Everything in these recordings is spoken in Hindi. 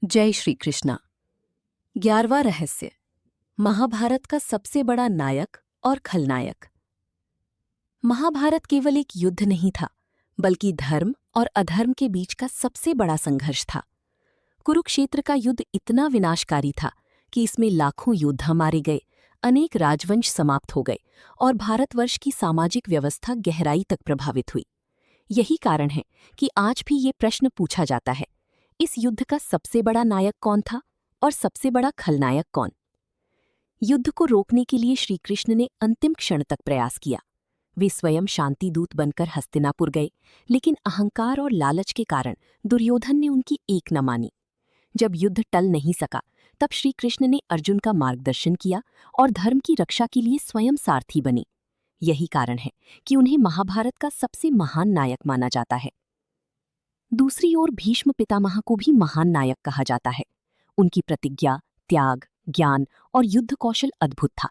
जय श्री कृष्णा। 11वां रहस्य, महाभारत का सबसे बड़ा नायक और खलनायक। महाभारत केवल एक युद्ध नहीं था, बल्कि धर्म और अधर्म के बीच का सबसे बड़ा संघर्ष था। कुरुक्षेत्र का युद्ध इतना विनाशकारी था कि इसमें लाखों योद्धा मारे गए, अनेक राजवंश समाप्त हो गए और भारतवर्ष की सामाजिक व्यवस्था गहराई तक प्रभावित हुई। यही कारण है कि आज भी ये प्रश्न पूछा जाता है, इस युद्ध का सबसे बड़ा नायक कौन था और सबसे बड़ा खलनायक कौन? युद्ध को रोकने के लिए श्री कृष्ण ने अंतिम क्षण तक प्रयास किया। वे स्वयं शांति दूत बनकर हस्तिनापुर गए, लेकिन अहंकार और लालच के कारण दुर्योधन ने उनकी एक न मानी। जब युद्ध टल नहीं सका, तब श्री कृष्ण ने अर्जुन का मार्गदर्शन किया और धर्म की रक्षा के लिए स्वयं सारथी बने। यही कारण है कि उन्हें महाभारत का सबसे महान नायक माना जाता है। दूसरी ओर भीष्म पितामह को भी महान नायक कहा जाता है। उनकी प्रतिज्ञा, त्याग, ज्ञान और युद्ध कौशल अद्भुत था।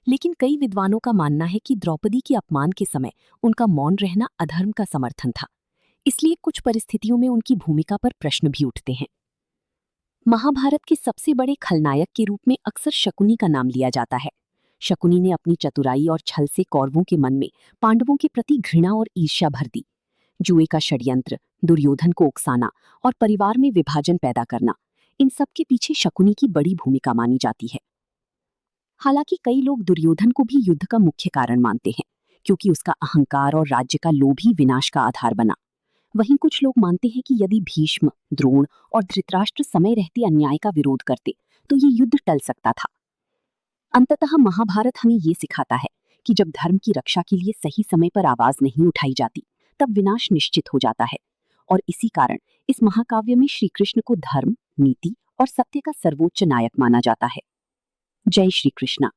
लेकिन कई विद्वानों का मानना है कि द्रौपदी के अपमान के समय उनका मौन रहना अधर्म का समर्थन था। इसलिए कुछ परिस्थितियों में उनकी भूमिका पर प्रश्न भी उठते हैं। महाभारत के सबसे बड़े खलनायक के रूप में अक्सर शकुनी का नाम लिया जाता है। शकुनी ने अपनी चतुराई और छल से कौरवों के मन में पांडवों के प्रति घृणा और ईर्ष्या भर दी। जुए का षड्यंत्र, दुर्योधन को उकसाना और परिवार में विभाजन पैदा करना, इन सब के पीछे शकुनी की बड़ी भूमिका मानी जाती है। हालांकि कई लोग दुर्योधन को भी युद्ध का मुख्य कारण मानते हैं, क्योंकि उसका अहंकार और राज्य का लोभ ही विनाश का आधार बना। वहीं कुछ लोग मानते हैं कि यदि भीष्म, द्रोण और धृतराष्ट्र समय रहते अन्याय का विरोध करते तो ये युद्ध टल सकता था। अंततः महाभारत हमें ये सिखाता है कि जब धर्म की रक्षा के लिए सही समय पर आवाज नहीं उठाई जाती, तब विनाश निश्चित हो जाता है। और इसी कारण इस महाकाव्य में श्री कृष्ण को धर्म, नीति और सत्य का सर्वोच्च नायक माना जाता है। जय श्री कृष्णा।